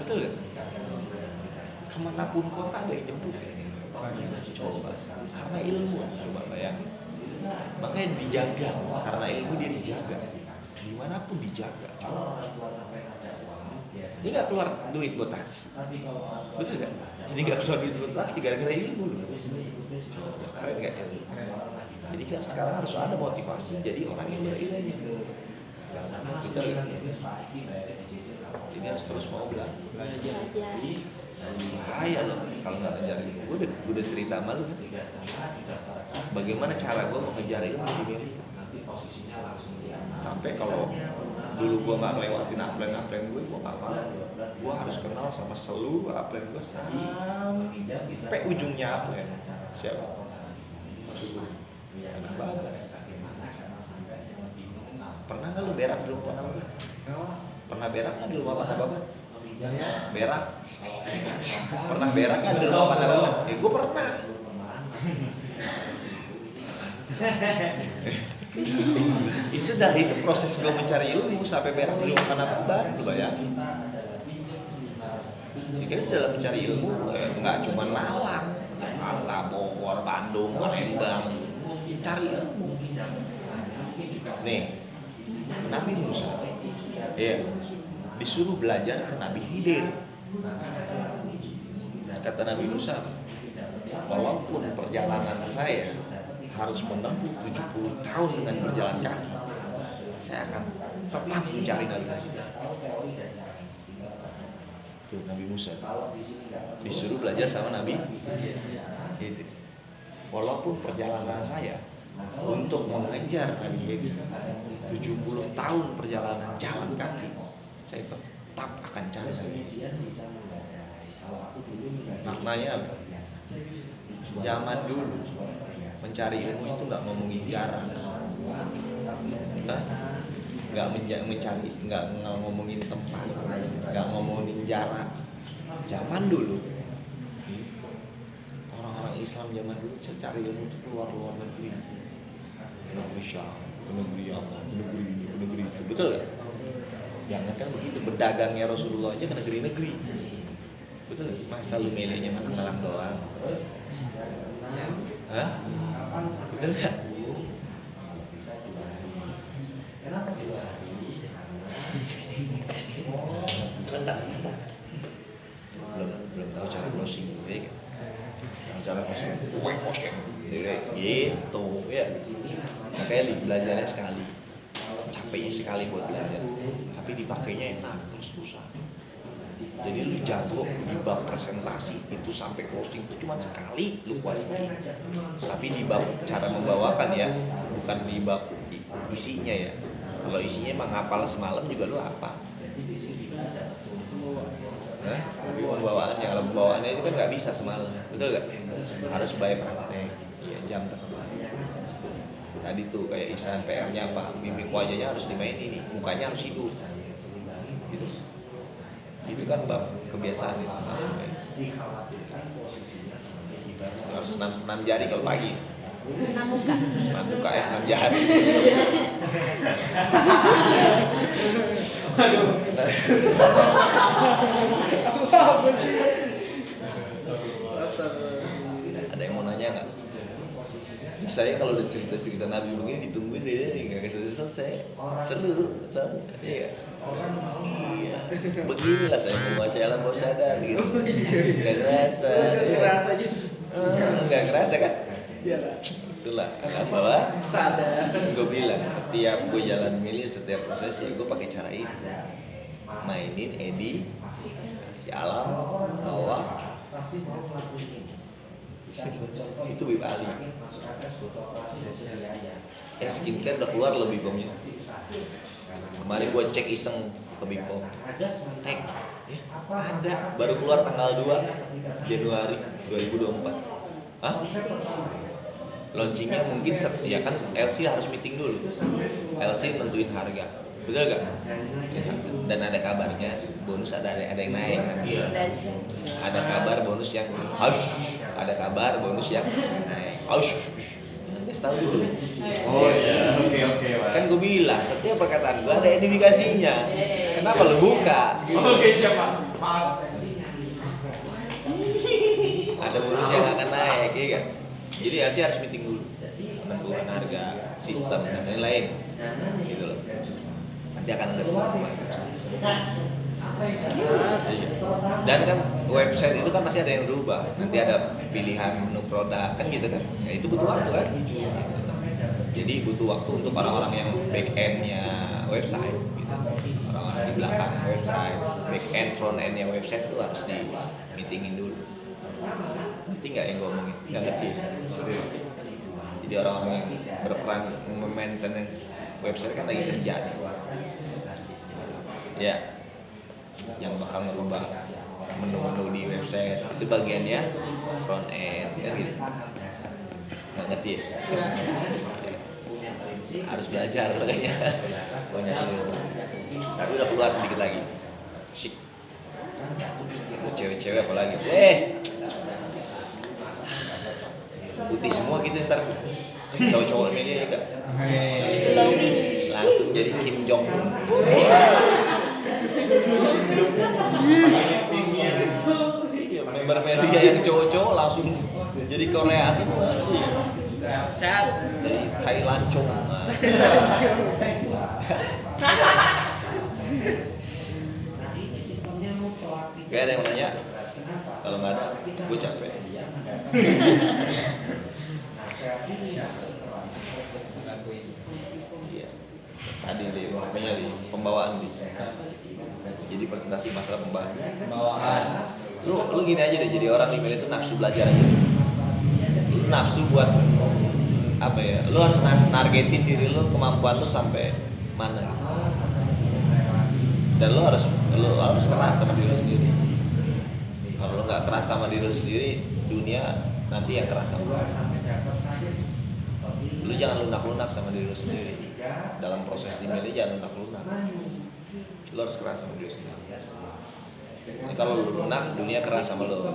Betul gak? Kemanapun kota ada yang jemput. Coba, karena ilmu, coba bayangin. Makanya dijaga, karena ilmu dia dijaga. Dimanapun dijaga. Coba. Dia nggak keluar duit buat taksi, betul nggak? Jadi nggak keluar duit buat taksi gara-gara ilmu loh. Keren nggak? Jadi kan sekarang harus ada motivasi jadi orang yang berilmu. Betul nggak? Jadi harus terus mau belajar. Bahaya loh kalau nggak ngejar ilmu. Gue udah cerita sama lu kan? Bagaimana cara gue mengejar ilmu di media? Sampai kalau dulu gue nggak ngelewatin upline gue nggak mau. Gue harus kenal sama seluruh upline gue sampai ujungnya upline. Siapa? Enak banget. Pernah nggak lu berak di rumah Pak? Pernah berak nggak di rumah Pak Babat? Berak? Pernah berak nggak di rumah Pak Babat? Gue pernah. Itu dah itu proses gue mencari ilmu sampai berak di rumah Babat, lu bayangin. Jadi dalam mencari ilmu nggak cuma Malang, Jakarta, Bogor, Bandung, Palembang, cari ilmu. Nih, Nabi Musa, ya, disuruh belajar ke Nabi Khidir. Kata Nabi Musa, walaupun perjalanan saya harus menempuh 70 tahun dengan berjalan kaki, saya akan tetap mencari Nabi Khidir. Tuh Nabi Musa disuruh belajar sama Nabi Khidir. Walaupun perjalanan saya untuk mengejar Nabi Khidir 70 tahun perjalanan jalan kaki, saya tetap akan cari Nabi Khidir. Maknanya apa? Zaman dulu mencari ilmu itu nggak ngomongin jarak, nggak ngomongin tempat, nggak ngomongin jarak. Zaman dulu orang-orang Islam zaman dulu cari ilmu itu keluar negeri, ke negeri Syam, ke negeri apa, ke negeri ini, ke negeri itu, betul nggak? Jangan kan begitu, berdagangnya Rasulullah aja ke negeri-negeri, betul nggak? Masa lu milihnya Malang doang? Hah? Betul nggak? Belum tahu cara closing gue kan? Cara closing gitu ya. Makanya belajarnya sekali, capeknya sekali buat belajar, tapi dipakainya enak terus-terusan. Jadi lu jago di bab presentasi itu sampai closing itu cuma sekali lu kuasai. Tapi di bab cara membawakan ya, bukan di bab isinya ya. Kalau isinya emang ngapal semalam juga lu apa? Tapi pembawaannya, kalau pembawaannya itu kan nggak bisa semalam, betul nggak? Harus bayar praktek, ya, jam terbang. Tadi tuh kayak Ihsan PR-nya apa? Mimik wajahnya harus dimainin, mukanya harus hidup. Gitu Itu kan bab kebiasaan itu Dikhawatirkan posisinya sebagai ibarat harus senam jari kalau pagi. Senam muka. Senam muka senam jari. Ada yang mau nanya nggak? Saya kalau udah cerita Nabi begini ditungguin deh, nggak selesai. Seru, iya. Iya. Beginilah saya mau masalah mau sadar gitu. Nggak kerasa. Nggak kerasa kan? Itulah bahwa sadar. gue bilang setiap gue jalan milih setiap prosesnya gue pakai cara itu, mainin Edi, si Alam, Hawa, Pasti mau ngelakuin ini. Kita bercontoh itu Bib Ali. masuk atas botol operasi dari Yaya. Skincare udah keluar lebih bomnya. Kemarin gue cek iseng ke Bipom, ya, ada baru keluar tanggal 2 Januari 2024. Hah? Launchingnya mungkin ya kan LC harus meeting dulu. LC nentuin harga, betul gak? Dan ada kabarnya bonus ada yang naik nanti. Ada kabar bonus yang ada kabar bonus yang naik. Jangan kasih tahu dulu. Oh iya, oke. Kan gue bilang setiap perkataan gue ada indikasinya. Kenapa lu buka? Oke, siapa? Maaf. Ada bonus yang akan naik, ya kan? Jadi LC harus meeting dulu, menentukan harga, sistem dan lain-lain, gitu loh. Nanti akan ada pengumuman. Dan kan website itu kan pasti ada yang berubah. Nanti ada pilihan menu produk kan gitu kan? Ya itu butuh waktu kan? Jadi butuh waktu untuk orang-orang yang back end-nya website, gitu. Orang-orang di belakang website, back end, front end-nya website itu harus di meetingin dulu. Ngerti nggak yang gue omongin? Nggak ngerti. Jadi orang-orang yang berperan maintenance website kan lagi kerja nih. Ya, yang bakal ngerubah menu-menu di website itu bagiannya front end kan gitu. Nggak ngerti ya? Harus belajar makanya banyak ilmu. Tapi udah keluar sedikit lagi. Syik. Itu cewek-cewek apalagi. Putih semua gitu ntar cowok-cowok media ya kak. Langsung jadi Kim Jong Un. Member media yang cowok-cowok langsung jadi Korea semua. Set dari Thailand cuma. Gak ada yang nanya. Kalau nggak ada, gue capek. Iya. Tadi di makanya di pembawaan di. Jadi presentasi masalah pembawaan. Lu gini aja deh, jadi orang email itu nafsu belajar aja. Lu nafsu buat apa ya? Lu harus nargetin diri lu, kemampuan lu sampai mana gitu. Dan lu harus keras sama diri lu sendiri. Kalau lu nggak keras sama diri lu sendiri, dunia nanti yang keras sama lu. Lu jangan lunak-lunak sama diri lu sendiri. Dalam proses emailnya jangan lunak-lunak. Lu harus keras sama diri lu sendiri. Jadi kalau lu lunak, dunia keras sama lu.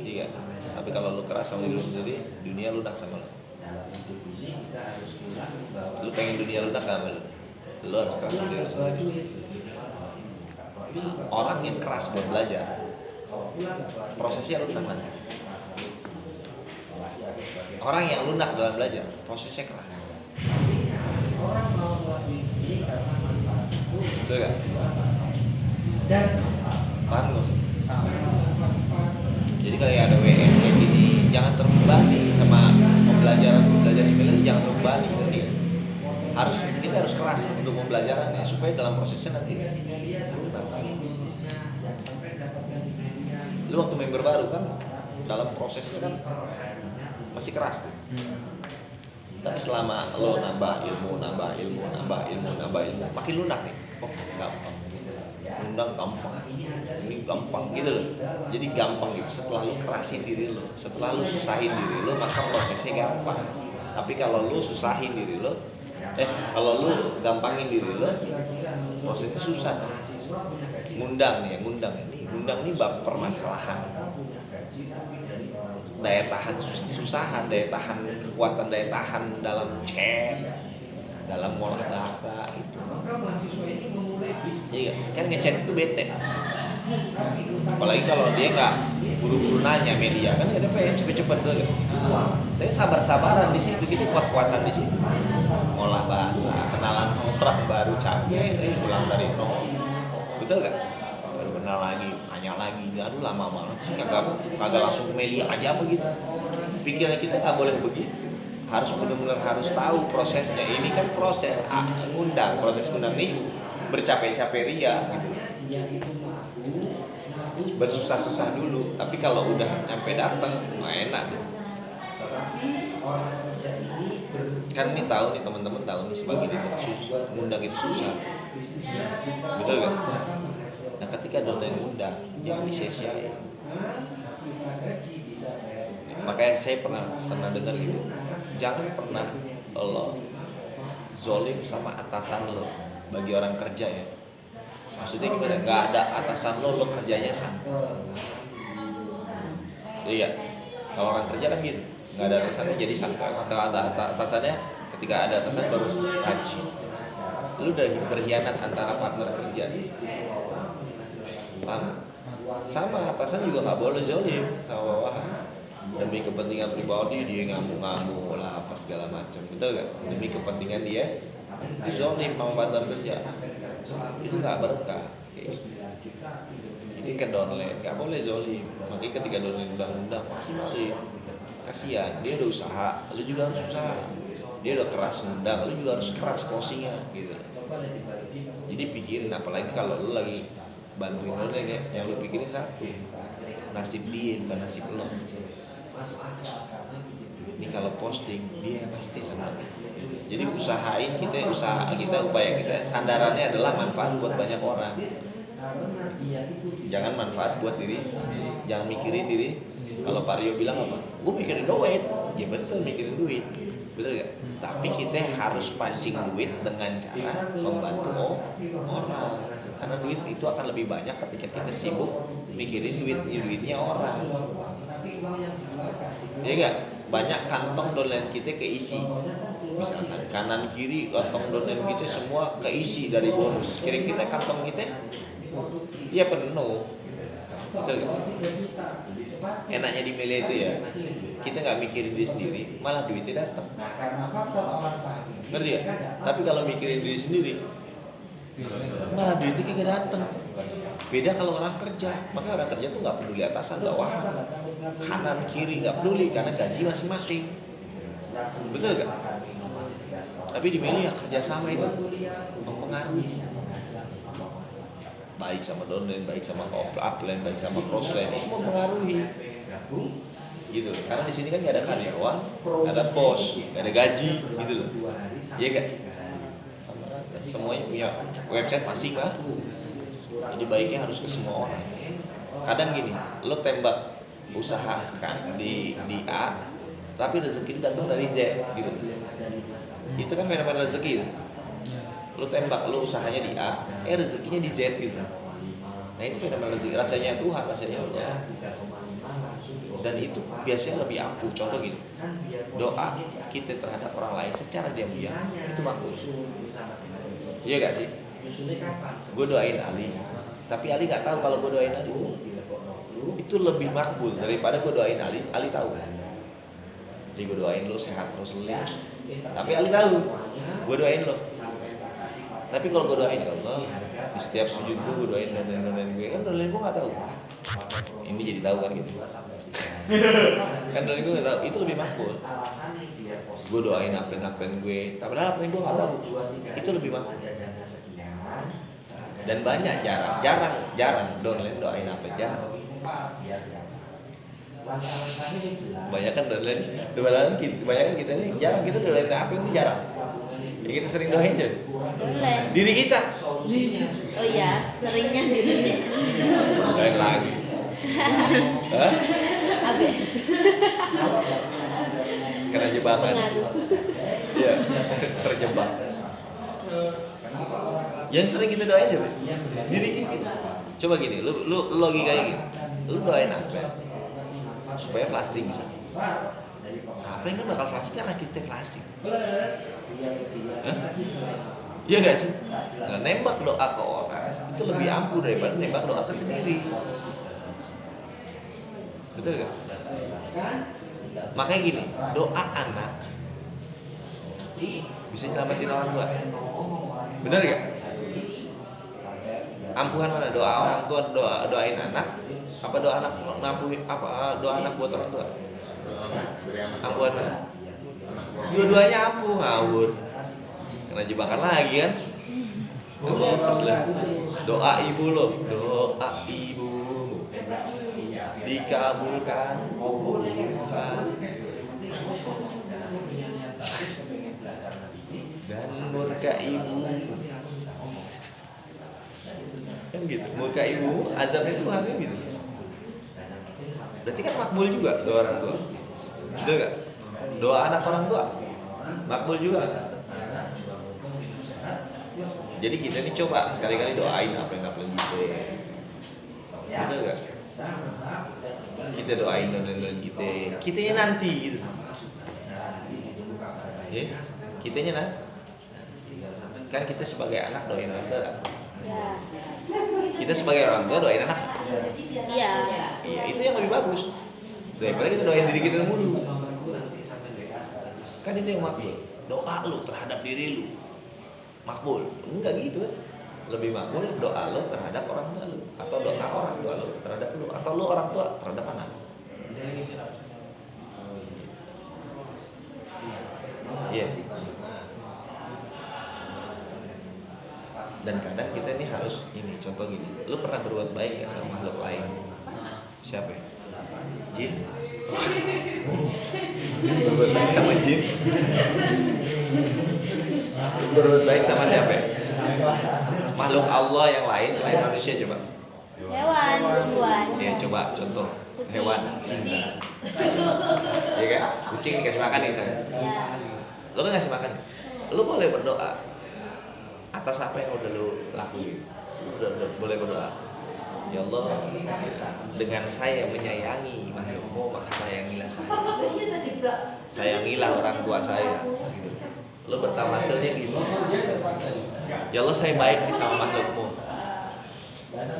Iya. Tapi kalau lu keras sama diri lu sendiri, dunia lunak sama lu. Lu pengen dunia lunak sama lu. Lu harus keras sama diri lu sendiri. Orang yang keras buat belajar, prosesnya lunak nanti. Orang yang lunak dalam belajar, prosesnya keras. Betul gak? Paham gak sih? Jadi kalau ada WS kayak gini, jangan terbebani sama pembelajaran email itu, jangan terbebani. Kita harus keras untuk pembelajarannya supaya dalam prosesnya nanti lunak. Lu waktu member baru kan dalam prosesnya kan masih keras tuh. Tapi selama lo nambah ilmu, makin lunak nih. Oh, gampang. Undang gampang. Ini gampang gitu loh. Jadi gampang gitu setelah lo kerasin diri lo, setelah lo susahin diri lo, maka prosesnya gampang. Tapi kalau lo susahin diri lo, Kalau lu gampangin diri lu, prosesnya susah. Ngundang nih bab permasalahan. Daya tahan susahan, daya tahan kekuatan, daya tahan dalam chat, dalam ngolah bahasa itu. Iya, kan ngechat itu bete. Apalagi kalau dia nggak buru-buru nanya media, kan ada pengen cepet-cepet tuh. Tapi sabar-sabaran di situ, kita kuat-kuatan di situ. Ngolah bahasa, kenalan sama orang baru capek, pulang dari nol, betul nggak? Baru kenal lagi, nanya lagi, aduh lama banget sih, kagak langsung ke media aja apa gitu. Pikiran kita nggak boleh begitu. Harus benar-benar harus tahu prosesnya. Ini kan proses proses undang nih bercapek-capek ria gitu. Bersusah-susah dulu, tapi kalau udah nyampe datang nggak enak. Kan ini tahu nih teman-teman tahu nih sebagai ngundang itu susah, betul kan? Nah ketika domain ngundang jangan disia-siain. Makanya saya pernah dengar gitu, jangan pernah lo zolim sama atasan lo bagi orang kerja ya. Maksudnya gimana? Gak ada atasan lo kerjanya sama. Iya, kalau orang kerja kan gitu, nggak ada atasannya jadi sangka. Kalau ada atasannya, ketika ada atasan baru haji. Lu udah berkhianat antara partner kerja. Paham? Sama atasan juga nggak boleh zolim sama bawahan. Demi kepentingan pribadi dia ngamuk-ngamuk lah apa segala macam, betul gak? Demi kepentingan dia itu zolim sama partner kerja. Itu nggak berkah. Itu kan downline, nggak boleh zolim. Makanya ketika downline undang-undang maksimalin. Kasihan, dia udah usaha, lu juga harus usaha. Dia udah keras ngundang, lu juga harus keras closingnya gitu. Jadi pikirin, apalagi kalau lu lagi bantuin downline ya, yang lu pikirin satu, nasib dia bukan nasib lo. Ini kalau posting dia pasti senang. Jadi usahain kita upaya kita sandarannya adalah manfaat buat banyak orang. Jangan manfaat buat diri, jangan mikirin diri. Kalau Pak Rio bilang apa? Gue mikirin duit. Ya betul mikirin duit. Betul gak? Tapi kita harus pancing duit dengan cara membantu orang. Karena duit itu akan lebih banyak ketika kita sibuk mikirin duitnya orang. Iya gak? Banyak kantong downline kita keisi. Misalkan kanan kiri kantong downline kita semua keisi dari bonus. Kira-kira kantong kita ya penuh. Betul gak? Enaknya di Melia itu ya, kita nggak mikirin diri sendiri, malah duitnya datang. Ngerti ya? Tapi kalau mikirin diri sendiri, malah duitnya kagak datang. Beda kalau orang kerja, maka orang kerja tuh nggak peduli atasan bawahan, kanan kiri nggak peduli karena gaji masing-masing. Betul gak? Tapi di Melia kerjasama itu mempengaruhi. Baik sama downline, baik sama upline, baik sama crossline, itu mempengaruhi. Gitu. Karena di sini kan nggak ada karyawan, nggak ada bos, nggak ada gaji, gitu loh. Iya gak? Sama rata. Semuanya punya website masing lah. Jadi baiknya harus ke semua orang. Kadang gini, lo tembak usaha di A, tapi rezeki datang dari Z, gitu. Itu kan fenomena rezeki. Lu tembak, lu usahanya di A, rezekinya di Z gitu. Nah itu fenomena rezeki, rasanya Tuhan, rasanya Allah. Dan itu biasanya lebih ampuh. Contoh gini, doa kita terhadap orang lain secara diam-diam itu bagus. Iya gak sih? Gue doain Ali, tapi Ali gak tahu kalau gue doain Ali. Itu lebih makbul daripada gue doain Ali tahu. Jadi gue doain lo sehat terus li. Tapi Ali tahu, gue doain lo. Tapi kalau gue doain ya Allah, di setiap sujud gue doain doain gue, kan doain gue nggak tahu. Ini jadi tahu kan gitu. Kan doain gue nggak tahu, itu lebih makbul. Gue doain apa gue, tapi apa gue nggak tahu. Itu lebih makbul. Dan banyak jarang doain apa jarang. Banyak kan doain kita nih jarang, kita doain apa ini jarang. Ya kita sering doain aja. Diri kita. Oh iya, seringnya dirinya. Doain lagi. Hah? Abis. Kena jebakan. Pengaruh. Iya, terjebak. Yang sering kita doain siapa? Diri kita. Coba gini, lu logikanya gini. Lu doain apa? Supaya flashing misalnya. Nah, apa yang kan bakal flashing karena kita flashing. Iya gak sih? Nah, nembak doa ke orang itu lebih ampuh daripada nembak doa ke sendiri. Betul gak? Makanya gini, doa anak bisa nyelamatin orang tua. Bener gak? Ampuhan mana? Doa orang tua, doain anak, apa doa anak ngampuhin, apa doa anak buat orang tua? Ampuhan mana? Dua-duanya ampuh, ngawur. Kena jebakan lagi kan? Doa ibu lo, doa ibu dikabulkan. Dan murka ibu kan gitu, murka ibu azabnya itu hari gitu. Berarti kan makbul juga doa orang tua, betul gak? Doa anak orang tua makbul juga. Jadi kita ini coba sekali-kali doain apa yang gitu, betul gak? Kita doain dan kitanya nanti gitu, ya, kitanya nanti. Kan kita sebagai anak doain orang tua. Ya. Kita sebagai orang tua doain anak. Iya. Iya, itu yang lebih bagus daripada kita doain diri kita dulu. Kan itu yang makbul. Doa lu terhadap diri lu makbul. Enggak gitu kan. Lebih makbul doa lu terhadap orang tua lu, atau doa orang tua lu terhadap lu, atau lu orang tua terhadap anak. Iya. Dan kadang kita ini harus ini, contoh gini, lu pernah berbuat baik ya sama makhluk lain? Siapa ya? Jin? Berbuat baik sama jin? Berbuat baik sama siapa ya? Makhluk Allah yang lain selain manusia coba. Hewan. Ya coba contoh Kucing. hewan, kucing. Iya kan? Kucing dikasih makan nih saya. Ya. Lu kan ngasih makan. Lu boleh berdoa atas apa yang udah lu lakuin. Udah boleh berdoa. Ya Allah, dengan saya menyayangi makhlukmu, maka sayangilah saya. Sayangilah orang tua saya. Gitu. Lo bertawasulnya gitu. Ya Allah, saya baik nih sama makhlukmu.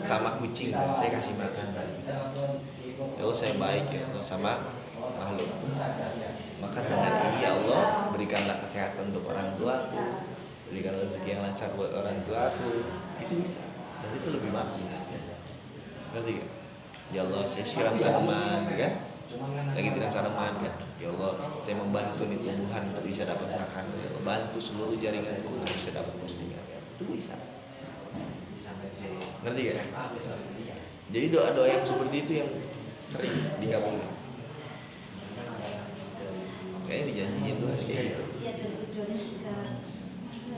Sama kucing, saya kasih makan. Ya Allah, saya baik ya Allah sama makhluk. Maka dengan ini ya Allah, berikanlah kesehatan untuk orang tuaku, berikan rezeki yang lancar buat orang tuaku. Itu bisa, dan itu lebih bagus. Ngerti gak? Ya Allah, saya siram tanaman, kan? Lagi tidak tanaman kan? Ya Allah, saya membantu nih tumbuhan untuk bisa dapat makan. Ya Allah, bantu seluruh jaringanku untuk bisa dapat postingan. Itu bisa. Ngerti gak? Jadi doa-doa yang seperti itu yang sering dikabulkan. Kayaknya dijanjiin Tuhan kayak gitu.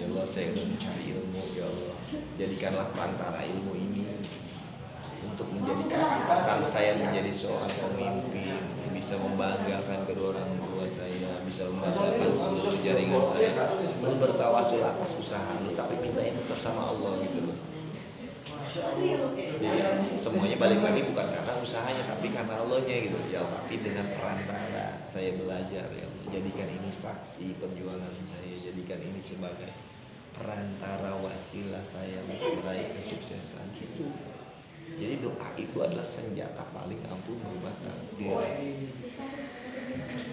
Ya Allah, saya ingin mencari ilmu. Ya Allah, jadikanlah perantara ilmu ini untuk menjadikan atasan saya menjadi seorang pemimpin, bisa membanggakan kedua orang tua saya, bisa membanggakan seluruh jaringan saya. Lu bertawasul atas usaha lu, tapi minta yang tetap sama Allah gitu loh. Jadi semuanya balik lagi bukan karena usahanya, tapi karena Allahnya gitu. Ya Allah, tapi dengan perantara saya belajar, ya Allah, jadikan ini saksi perjuangan saya, jadikan ini sebagai perantara wasilah saya untuk meraih kesuksesan gitu. Jadi doa itu adalah senjata paling ampuh merubah takdir.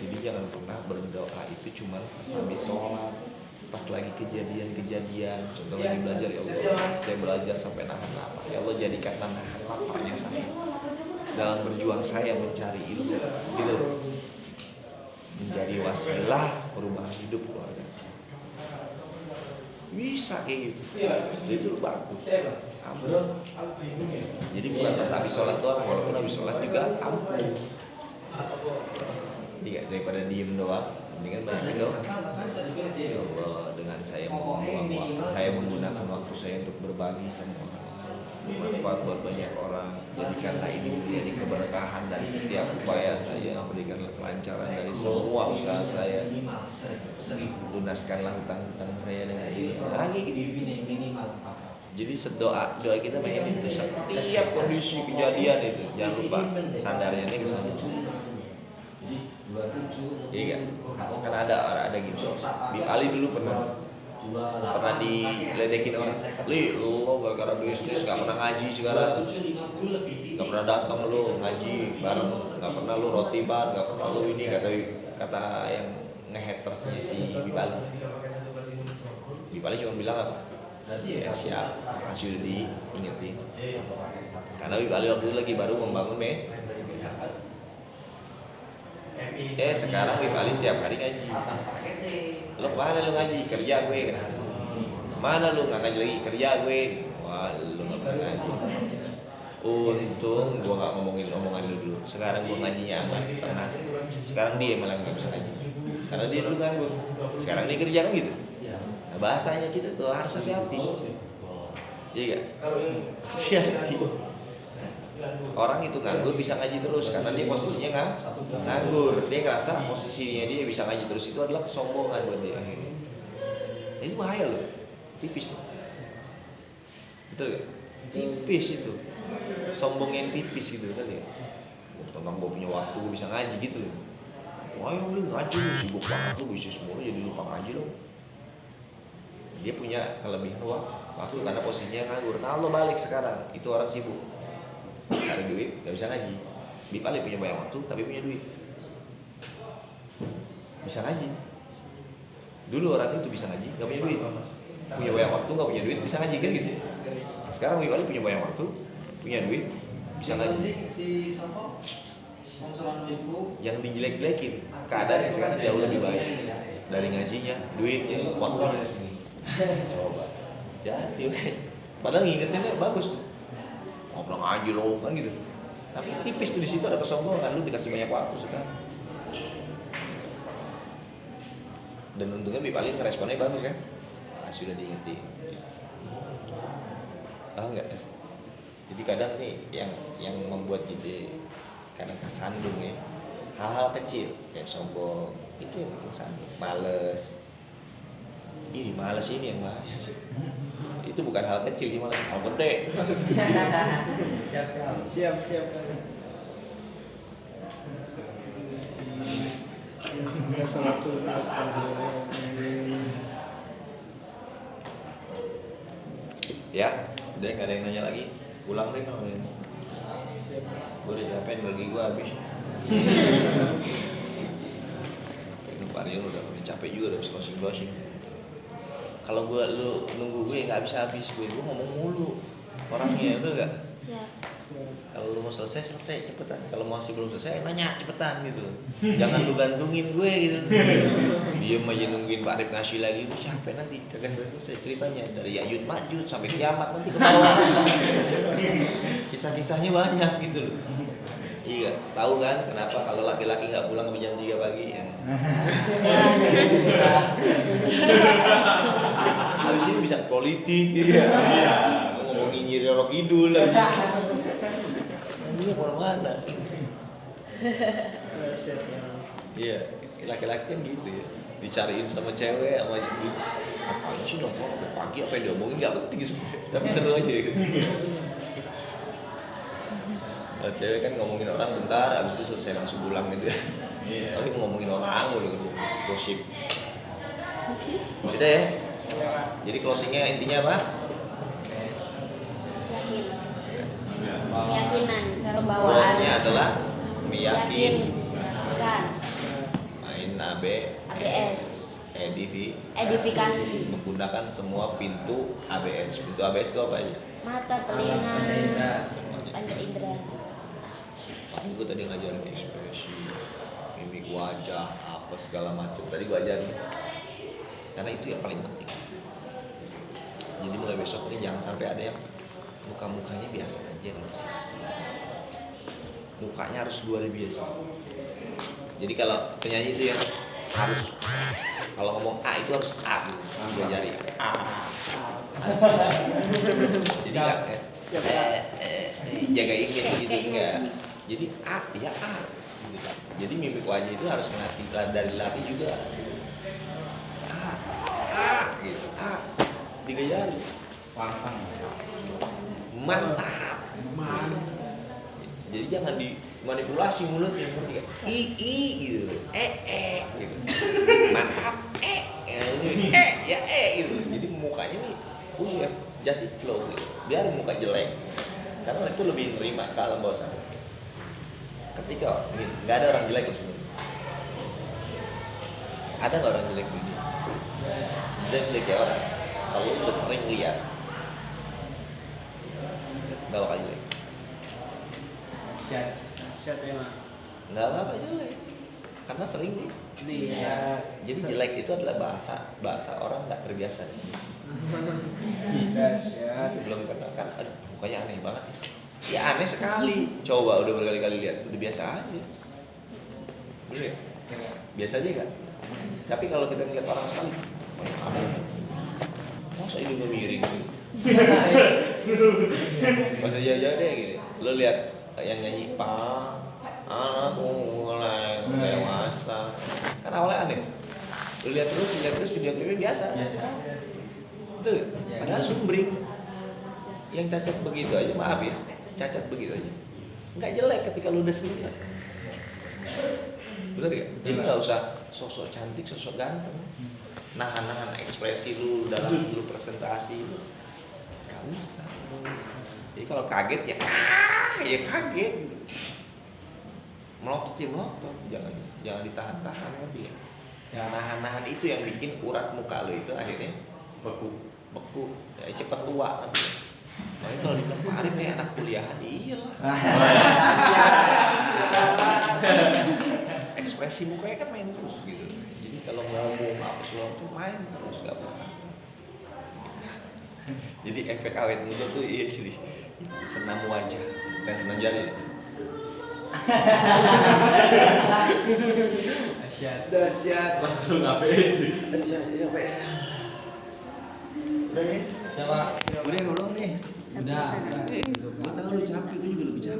Jadi jangan pernah berdoa itu cuma pas habis sholat, pas lagi kejadian-kejadian. Contoh lagi belajar, ya Allah, saya belajar sampai nahan napas. Ya Allah, jadikan nahan laparnya saya dalam berjuang saya mencari ilmu, gitu. Menjadi wasilah perubahan hidup keluarga. Bisa kayak gitu. Jadi itu bagus. Ampuh. Jadi bukan pas habis sholat doang, walaupun habis sholat juga ampuh. Tidak, daripada diem doang, mendingan banyak doa. Ya Allah, dengan saya membuang waktu, saya menggunakan waktu saya untuk berbagi sama orang. bermanfaat buat banyak orang. Jadikanlah ini menjadi keberkahan dari setiap upaya saya. Berikanlah kelancaran dari semua usaha saya. Lunaskanlah hutang-hutang saya dengan ini. Lagi gitu. Jadi doa kita pengen itu setiap kondisi kejadian itu jangan lupa sandarnya ini ke sana. Iya kan? Kan ada gitu. Bip Ali dulu pernah diledekin orang. Li, lo gara-gara bisnis gak pernah ngaji sekarang. Gak pernah datang lo ngaji bareng. Gak pernah lo roti bar, gak pernah lo ini kata yang nge-hatersnya si Bip Ali. Bip Ali cuma bilang apa? Ya siap, masih udah diingetin. Karena Bip Ali waktu itu lagi baru membangun sekarang Bip Ali tiap hari ngaji. Lo mana lo ngaji? Kerja gue kan. Mana lo nggak ngaji lagi? Kerja gue. Wah lo nggak pernah ngaji. Untung gue nggak ngomongin omongan lo dulu. Sekarang gue ngajinya aman, tenang. Sekarang dia malah nggak bisa ngaji. Karena dia dulu nganggur. Sekarang dia kerja kan gitu. Nah, bahasanya kita tuh harus hati-hati. Iya gak? Hati-hati. Orang itu nganggur bisa ngaji terus karena dia posisinya nganggur. Dia ngerasa posisinya dia bisa ngaji terus, itu adalah kesombongan buat dia akhirnya. Nah, itu bahaya loh. Tipis loh. Betul gak? Tipis itu. Sombong yang tipis gitu kan ya. Tentang gue punya waktu gue bisa ngaji gitu loh. Wah yang lu ngaji lu sibuk banget lu bisnis mulu jadi lupa ngaji lo. Dia punya kelebihan waktu karena posisinya nganggur. Nah lo balik sekarang, itu orang sibuk cari duit, gak bisa ngaji. Bip Ali punya banyak waktu tapi punya duit, bisa ngaji. Dulu orang itu bisa ngaji, gak punya duit. Punya banyak waktu, gak punya duit, bisa ngaji kan gitu. Sekarang Bip Ali punya banyak waktu, punya duit, bisa ngaji. Yang dijelek-jelekin, keadaannya sekarang jauh lebih baik dari ngajinya, duitnya, waktunya. Coba jadi padahal ngingetinnya bagus tuh, mau pulang ngaji lo kan gitu, tapi tipis tuh di situ ada kesombongan. Lu dikasih banyak waktu sekarang, dan untungnya Bip Ali ngeresponnya bagus kan, sudah diingetin. Enggak, jadi kadang nih yang membuat kita kadang kesandung ya, hal-hal kecil kayak sombong itu yang kesandung, males. Ini malas ini yang bahaya sih. Itu bukan hal kecil sih, malas hal gede. Siap. Salat sunnah Ya, udah nggak ada yang nanya lagi. Pulang deh kalau ini. Gue udah capek, bagi gue habis. Itu Parian udah capek juga, udah closing. Kalau lu nunggu gue nggak habis gue ngomong mulu orangnya, itu enggak. Siap. Kalau lu mau selesai cepetan. Kalau masih belum selesai nanya cepetan gitu. Jangan lu gantungin gue gitu. Diem aja nungguin Pak Arif ngasih lagi, gue capek nanti kagak selesai ceritanya dari Ya'jud Ma'jud sampai kiamat nanti ke bawah. Kisah-kisahnya banyak gitu loh. Iya, tahu kan kenapa kalau laki-laki nggak pulang sampai jam 3 pagi ya? Habis ini bisa politik, iya. Ngomongin Nyi Roro Kidul lagi. Ini kemana-mana. Iya, laki-laki kan gitu ya. Dicariin sama cewek, sama apaan sih nongkrong sampai pagi, apa yang diomongin nggak penting sebenarnya, tapi seru aja gitu. Nah, cewek kan ngomongin orang bentar, abis itu selesai langsung pulang gitu ya. Tapi ngomongin orang gitu, gosip. Udah ya. Jadi closingnya intinya apa? Yakin. Keyakinan, cara bawaan. Closingnya adalah Meyakinkan. Main ABS. Edifikasi. Menggunakan semua pintu ABS. Pintu ABS itu apa aja? Mata, telinga, panca indera. Pak gue tadi ngajarin ekspresi, mimik wajah, apa segala macam. Tadi gue ajarin, karena itu yang paling penting. Jadi mulai besok ini jangan sampai ada yang muka-mukanya biasa aja kalau presentasi. Mukanya harus luar biasa. Jadi kalau penyanyi itu yang harus, kalau ngomong A itu harus A, dua jari A. Jadi nggak ya. jagain gitu Kayak enggak. nyanyi. Jadi ya A. Jadi mimik wajah itu harus ngelatih dari latih juga. Gitu. Digayari. Pantang. Mantap. Jadi jangan dimanipulasi mulutnya, ngerti gak? Gitu. Gitu. Mantap. Gitu. Jadi mukanya nih, just it flow gitu. Biarin muka jelek. Karena itu lebih nerima ke alam bawah sadar. Ketika nggak ada orang jelek loh sebenarnya. Ada nggak orang jelek begini? Sebenarnya jelek ya orang. Kalau lu udah sering lihat, nggak bakal jelek. Siap emang. Nggak bakal jelek. Karena sering nih. Iya. Jadi jelek itu adalah bahasa orang nggak terbiasa. Dahsyat. Belum kenal kan, aduh mukanya aneh banget. Ya aneh sekali. Coba udah berkali-kali lihat, udah biasa aja. Bener ya? Biasa aja kan? Tapi kalau kita ngeliat orang sekali, aneh. Masa hidungnya miring? Masa jauh-jauh deh gitu. Lo lihat yang nyanyi anakku mulai dewasa. Kan awalnya aneh. Lo lihat terus video klipnya biasa. Betul. Padahal sumbring. Yang cacat begitu aja, maaf ya, cacat begitu aja. Nggak jelek ketika lu udah sendiri. Bener ya? Jadi nggak usah sosok cantik, sosok ganteng. Nahan ekspresi lu dalam lu presentasi itu. Nggak usah. Jadi kalau kaget ya kaget. Melotot ya melotot, jangan ditahan-tahan nanti ya. Nahan itu yang bikin urat muka lu itu akhirnya beku, ya cepet tua nanti. Nah kalau dibilang Pak Arif kayak anak kuliahan, iyalah. Ekspresi mukanya kan main terus gitu. Jadi kalau ngomong apa suara tuh main terus gak apa-apa. Jadi efek awet muda tuh iya sih. Senam wajah, bukan senam jari. Dahsyat. Langsung apa sih? Iya, Pak. Udah ya? Siapa? Udah belum nih? Udah. Gua tahu lu capek, gua juga lebih capek.